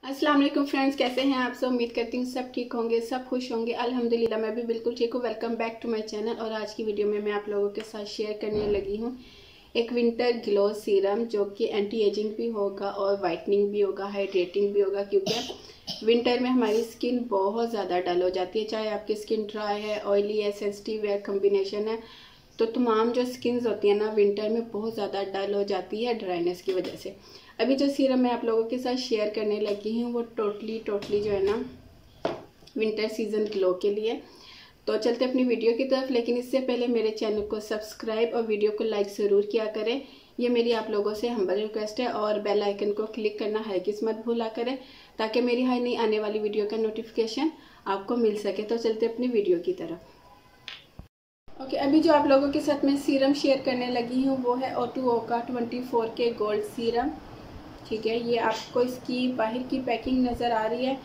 अस्सलाम वालेकुम फ्रेंड्स, कैसे हैं आप सब। उम्मीद करती हूँ सब ठीक होंगे, सब खुश होंगे। अल्हम्दुलिल्लाह मैं भी बिल्कुल ठीक हूँ। Welcome back to my channel. और आज की वीडियो में मैं आप लोगों के साथ शेयर करने लगी हूँ एक विंटर ग्लो सीरम, जो कि एंटी एजिंग भी होगा और वाइटनिंग भी होगा, हाइड्रेटिंग भी होगा। क्योंकि विंटर में हमारी स्किन बहुत ज़्यादा डल हो जाती है, चाहे आपकी स्किन ड्राई है, ऑयली है, सेंसिटिव है, कम्बिनेशन है। तो तमाम जो स्किन्स होती है ना, विंटर में बहुत ज़्यादा डल हो जाती है ड्राइनेस की वजह से। अभी जो सीरम मैं आप लोगों के साथ शेयर करने लगी हूँ वो टोटली जो है ना विंटर सीजन ग्लो के लिए। तो चलते अपनी वीडियो की तरफ, लेकिन इससे पहले मेरे चैनल को सब्सक्राइब और वीडियो को लाइक ज़रूर किया करें। ये मेरी आप लोगों से हम्बल रिक्वेस्ट है। और बेल आइकन को क्लिक करना हरगिज़ मत भूला करें, ताकि मेरी हर नई आने वाली वीडियो का नोटिफिकेशन आपको मिल सके। तो चलते अपनी वीडियो की तरफ। ओके, अभी जो आप लोगों के साथ मैं सीरम शेयर करने लगी हूँ वो है O2O का 24 के गोल्ड सीरम। ठीक है, ये आपको इसकी बाहर की पैकिंग नज़र आ रही है,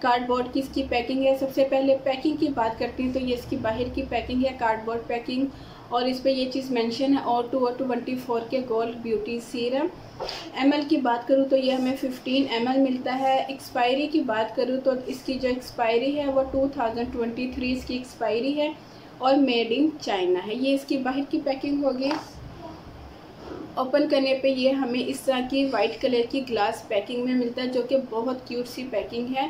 कार्डबोर्ड की इसकी पैकिंग है। सबसे पहले पैकिंग की बात करती हूँ तो ये इसकी बाहर की पैकिंग है, कार्डबोर्ड पैकिंग। और इस पर ये चीज़ मेंशन है O2O 24 के गोल्ड ब्यूटी सीरम। ml की बात करूँ तो ये हमें 15 ml मिलता है। एक्सपायरी की बात करूँ तो इसकी जो एक्सपायरी है वो 2023 इसकी एक्सपायरी है और मेड इन चाइना है। ये इसकी बाहर की पैकिंग होगी। ओपन करने पे ये हमें इस तरह की वाइट कलर की ग्लास पैकिंग में मिलता है, जो कि बहुत क्यूट सी पैकिंग है।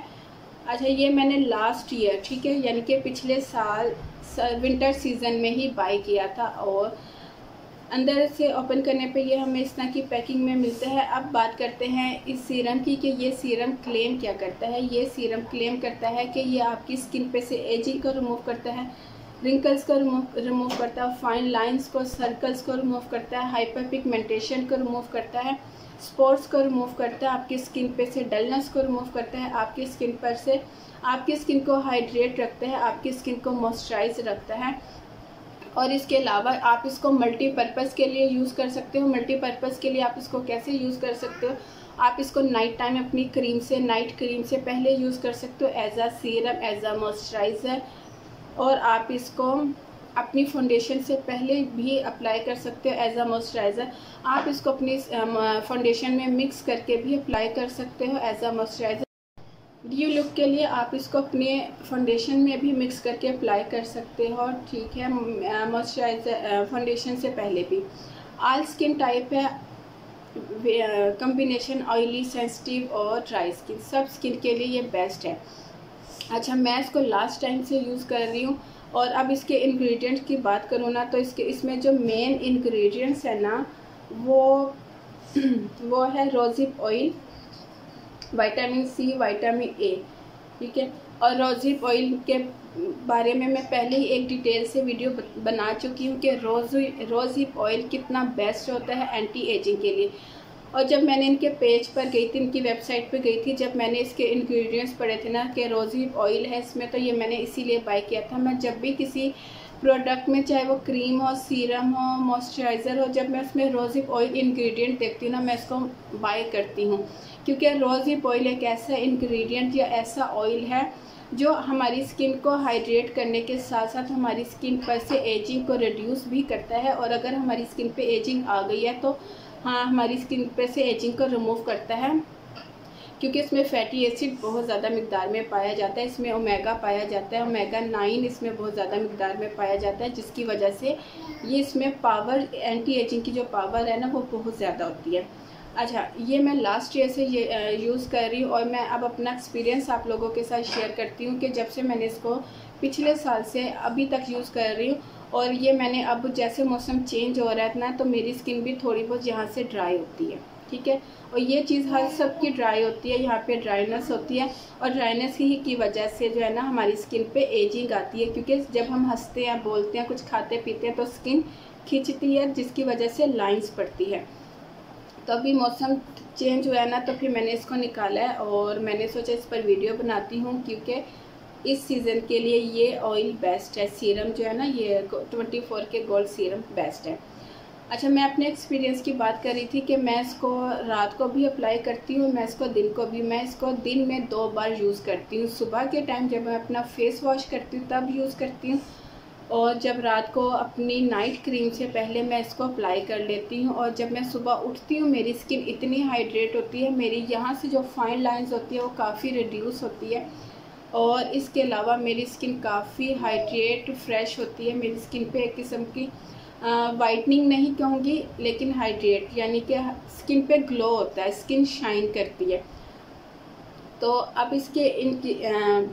अच्छा, ये मैंने लास्ट ईयर, ठीक है, यानी कि पिछले साल विंटर सीजन में ही बाय किया था। और अंदर से ओपन करने पे ये हमें इस तरह की पैकिंग में मिलता है। अब बात करते हैं इस सीरम की कि ये सीरम क्लेम क्या करता है। ये सीरम क्लेम करता है कि ये आपकी स्किन पे से एजिंग को रिमूव करता है, रिंकल्स को रिमूव करता है, फाइन लाइंस को, सर्कल्स को रिमूव करता है, हाइपर पिगमेंटेशन को रिमूव करता है, स्पॉट्स को रिमूव करता है, आपकी स्किन पे से डलनेस को रिमूव करता है, आपकी स्किन पर से आपकी स्किन को हाइड्रेट रखता है, आपकी स्किन को मॉइस्चराइज रखता है। और इसके अलावा आप इसको मल्टीपर्पज़ के लिए यूज़ कर सकते हो। मल्टीपर्पज़ के लिए आप इसको कैसे यूज़ कर सकते हो, आप इसको नाइट टाइम अपनी क्रीम से, नाइट क्रीम से पहले यूज़ कर सकते हो एज आ सीरम, एज आ मॉइस्चराइज़र। और आप इसको अपनी फाउंडेशन से पहले भी अप्लाई कर सकते हो एज अ मॉइस्चराइज़र। आप इसको अपनी फाउंडेशन में मिक्स करके भी अप्लाई कर सकते हो as a moisturiser. Dew look के लिए आप इसको अपने फाउंडेशन में भी मिक्स करके अप्लाई कर सकते हो, ठीक है, मॉइस्चराइज़र फाउंडेशन से पहले भी। ऑल स्किन टाइप है, कम्बिनेशन ऑयली, सेंसिटिव और ड्राई स्किन, सब स्किन के लिए ये बेस्ट है। अच्छा, मैं इसको लास्ट टाइम से यूज़ कर रही हूँ। और अब इसके इंग्रेडिएंट्स की बात करूँ ना, तो इसमें जो मेन इंग्रेडिएंट्स है ना वो है rosehip oil, vitamin C, vitamin A, ठीक है। और रोज़िप ऑयल के बारे में मैं पहले ही एक डिटेल से वीडियो बना चुकी हूँ कि रोज़िप ऑयल कितना बेस्ट होता है एंटी एजिंग के लिए। और जब मैंने इनके पेज पर गई थी, इनकी वेबसाइट पर गई थी, जब मैंने इसके इंग्रेडिएंट्स पढ़े थे ना कि रोज़िप ऑयल है इसमें, तो ये मैंने इसीलिए बाय किया था। मैं जब भी किसी प्रोडक्ट में, चाहे वो क्रीम हो, सीरम हो, मॉइस्चराइज़र हो, जब मैं उसमें रोज़िप ऑयल इंग्रेडिएंट देखती हूँ ना, मैं इसको बाय करती हूँ। क्योंकि रोज़िप ऑयल एक ऐसा इंग्रेडिएंट या ऐसा ऑयल है जो हमारी स्किन को हाइड्रेट करने के साथ साथ हमारी स्किन पर से एजिंग को रिड्यूस भी करता है। और अगर हमारी स्किन पे एजिंग आ गई है तो हाँ, हमारी स्किन पे से एजिंग को रिमूव करता है। क्योंकि इसमें फैटी एसिड बहुत ज़्यादा मिकदार में पाया जाता है, इसमें ओमेगा पाया जाता है, ओमेगा 9 इसमें बहुत ज़्यादा मिकदार में पाया जाता है, जिसकी वजह से ये इसमें पावर, एंटी एजिंग की जो पावर है ना वो बहुत ज़्यादा होती है। अच्छा, ये मैं लास्ट ईयर से ये यूज़ कर रही हूँ। और मैं अब अपना एक्सपीरियंस आप लोगों के साथ शेयर करती हूँ कि जब से मैंने इसको पिछले साल से अभी तक यूज़ कर रही हूँ। और ये मैंने अब जैसे मौसम चेंज हो रहा है ना, तो मेरी स्किन भी थोड़ी बहुत यहाँ से ड्राई होती है, ठीक है। और ये चीज़ हर सबकी ड्राई होती है, यहाँ पे ड्राइनेस होती है। और ड्राइनेस ही की वजह से जो है ना हमारी स्किन पे एजिंग आती है। क्योंकि जब हम हंसते हैं, बोलते हैं, कुछ खाते पीते हैं तो स्किन खिंचती है, जिसकी वजह से लाइंस पड़ती है। तो अभी मौसम चेंज हुआ है ना, तो फिर मैंने इसको निकाला है और मैंने सोचा इस पर वीडियो बनाती हूँ। क्योंकि इस सीज़न के लिए ये ऑयल बेस्ट है, सीरम जो है ना, ये 24 के गोल्ड सीरम बेस्ट है। अच्छा, मैं अपने एक्सपीरियंस की बात कर रही थी कि मैं इसको रात को भी अप्लाई करती हूँ, मैं इसको दिन को भी, मैं इसको दिन में 2 बार यूज़ करती हूँ। सुबह के टाइम जब मैं अपना फेस वॉश करती हूँ तब यूज़ करती हूँ, और जब रात को अपनी नाइट क्रीम से पहले मैं इसको अप्लाई कर लेती हूँ। और जब मैं सुबह उठती हूँ मेरी स्किन इतनी हाइड्रेट होती है, मेरी यहाँ से जो फाइन लाइंस होती है वो काफ़ी रिड्यूस होती है। और इसके अलावा मेरी स्किन काफ़ी हाइड्रेट फ्रेश होती है। मेरी स्किन पे एक किस्म की वाइटनिंग नहीं कहूँगी, लेकिन हाइड्रेट यानी कि स्किन पे ग्लो होता है, स्किन शाइन करती है। तो अब इसके इनकी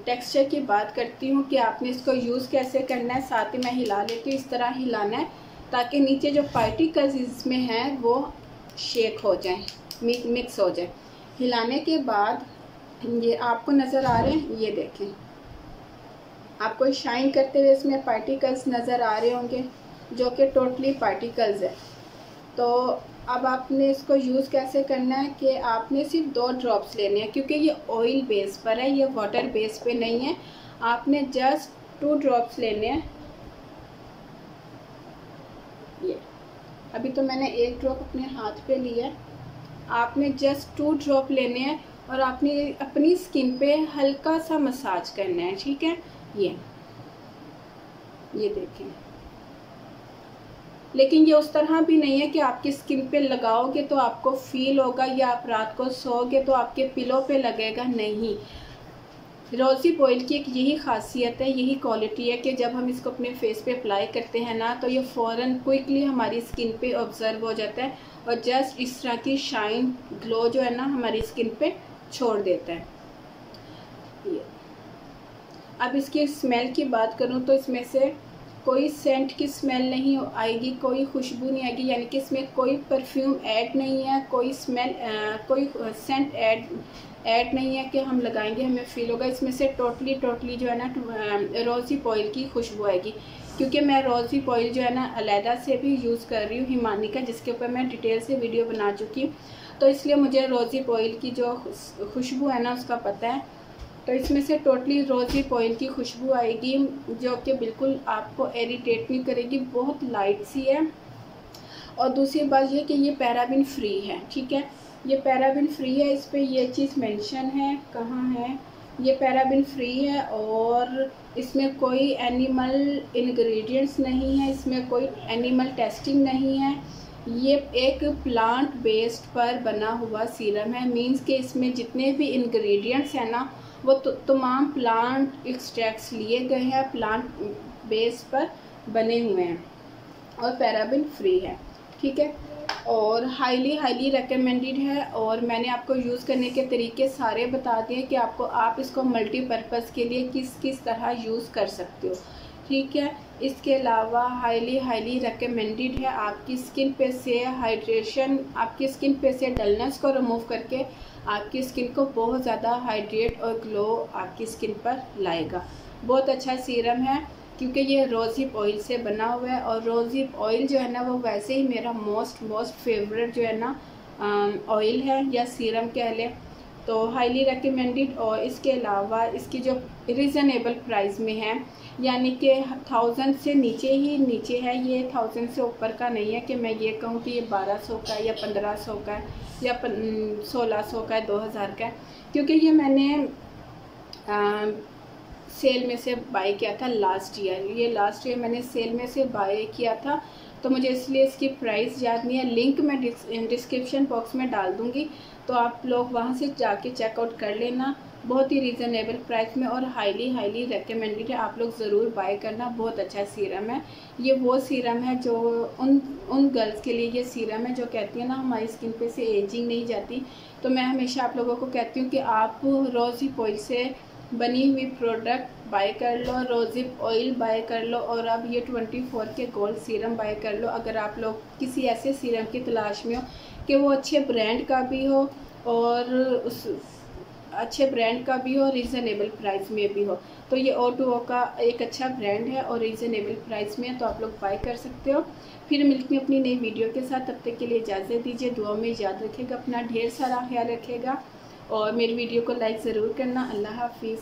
टेक्सचर की बात करती हूँ कि आपने इसको यूज़ कैसे करना है। साथ ही मैं हिला लेती हूँ, इस तरह हिलाना है ताकि नीचे जो पार्टिकल्स इसमें हैं वो शेक हो जाएं, मिक्स हो जाए। हिलाने के बाद ये आपको नज़र आ रहे हैं, ये देखें, आपको शाइन करते हुए इसमें पार्टिकल्स नज़र आ रहे होंगे जो कि टोटली पार्टिकल्स है। तो अब आपने इसको यूज़ कैसे करना है कि आपने सिर्फ 2 ड्रॉप्स लेने हैं, क्योंकि ये ऑयल बेस पर है, ये वाटर बेस पे नहीं है। आपने जस्ट 2 ड्रॉप्स लेने हैं। ये अभी तो मैंने 1 ड्रॉप अपने हाथ पे लिया है। आपने जस्ट 2 ड्रॉप लेने हैं और आपने अपनी स्किन पे हल्का सा मसाज करना है, ठीक है। ये देखें, लेकिन ये उस तरह भी नहीं है कि आपकी स्किन पे लगाओगे तो आपको फील होगा या आप रात को सोओगे तो आपके पिलो पे लगेगा, नहीं। रोज़िप ऑयल की एक यही खासियत है, यही क्वालिटी है कि जब हम इसको अपने फेस पे अप्लाई करते हैं ना तो ये फ़ौरन क्विकली हमारी स्किन पे ऑब्जर्व हो जाता है और जस्ट इस तरह की शाइन ग्लो जो है ना हमारी स्किन पे छोड़ देता है। अब इसकी स्मेल की बात करूँ तो इसमें से कोई सेंट की स्मेल नहीं आएगी, कोई खुशबू नहीं आएगी, यानी कि इसमें कोई परफ्यूम ऐड नहीं है, कोई स्मेल कोई सेंट ऐड नहीं है कि हम लगाएंगे हमें फील होगा। इसमें से टोटली जो है ना रोज़िप ऑयल की खुशबू आएगी, क्योंकि मैं रोज़िप ऑयल जो है ना अलहदा से भी यूज़ कर रही हूँ, हिमानी का, जिसके ऊपर मैं डिटेल से वीडियो बना चुकी हूँ। तो इसलिए मुझे रोज़िप ऑयल की जो खुशबू है ना उसका पता है। तो इसमें से टोटली रोज़िप ऑयल की खुशबू आएगी जो कि बिल्कुल आपको इरिटेट नहीं करेगी, बहुत लाइट सी है। और दूसरी बात ये कि ये पैराबिन फ्री है, ठीक है, ये पैराबिन फ्री है। इस पर ये चीज़ मेंशन है, कहाँ है, ये पैराबिन फ्री है और इसमें कोई एनिमल इंग्रेडिएंट्स नहीं है, इसमें कोई एनिमल टेस्टिंग नहीं है। ये एक प्लांट बेस्ड पर बना हुआ सीरम है, मींस कि इसमें जितने भी इंग्रेडिएंट्स हैं ना वो तमाम प्लांट एक्सट्रैक्ट्स लिए गए हैं, प्लांट बेस पर बने हुए हैं और पैराबिन फ्री है, ठीक है। और हाईली रेकमेंडेड है। और मैंने आपको यूज़ करने के तरीके सारे बता दिए कि आप इसको मल्टीपर्पज़ के लिए किस तरह यूज़ कर सकते हो, ठीक है। इसके अलावा हाईली रेकमेंडेड है। आपकी स्किन पे से हाइड्रेशन, आपकी स्किन पे से डलनेस को रिमूव करके आपकी स्किन को बहुत ज़्यादा हाइड्रेट और ग्लो आपकी स्किन पर लाएगा। बहुत अच्छा सीरम है क्योंकि ये रोज़िप ऑयल से बना हुआ है और रोज़िप ऑयल जो है ना वो वैसे ही मेरा मोस्ट फेवरेट जो है ना ऑयल है या सीरम कह लें, तो हाईली रेकमेंडेड। और इसके अलावा इसकी जो रीज़नेबल प्राइस में है, यानी कि 1000 से नीचे है, ये 1000 से ऊपर का नहीं है कि मैं ये कहूँ कि ये 1200 का है या 1500 का है या 1600 का है, 2000 का है, क्योंकि ये मैंने सेल में से बाय किया था लास्ट ईयर मैंने सेल में से बाय किया था, तो मुझे इसलिए इसकी प्राइस याद नहीं है। लिंक मैं डिस्क्रिप्शन बॉक्स में डाल दूँगी, तो आप लोग वहाँ से जाके चेकआउट कर लेना। बहुत ही रीज़नेबल प्राइस में और हाईली रेकमेंडेड है, आप लोग ज़रूर बाय करना। बहुत अच्छा सीरम है, ये वो सीरम है जो उन गर्ल्स के लिए ये सीरम है जो कहती है ना हमारी स्किन पे से एजिंग नहीं जाती। तो मैं हमेशा आप लोगों को कहती हूँ कि आप रोज़िप ऑयल से बनी हुई प्रोडक्ट बाय कर लो, रोज़िप ऑयल बाय कर लो और अब ये 24 के गोल्ड सीरम बाय कर लो। अगर आप लोग किसी ऐसे सीरम की तलाश में हो कि वो अच्छे ब्रांड का भी हो और उस अच्छे ब्रांड का भी हो, रीज़नेबल प्राइस में भी हो, तो ये O2O का एक अच्छा ब्रांड है और रीज़नेबल प्राइस में है, तो आप लोग बाय कर सकते हो। फिर मिलती हूँ अपनी नई वीडियो के साथ, तब तक के लिए इजाज़त दीजिए। दुआ में याद रखिएगा, अपना ढेर सारा ख्याल रखिएगा और मेरी वीडियो को लाइक ज़रूर करना। अल्लाह हाफिज़।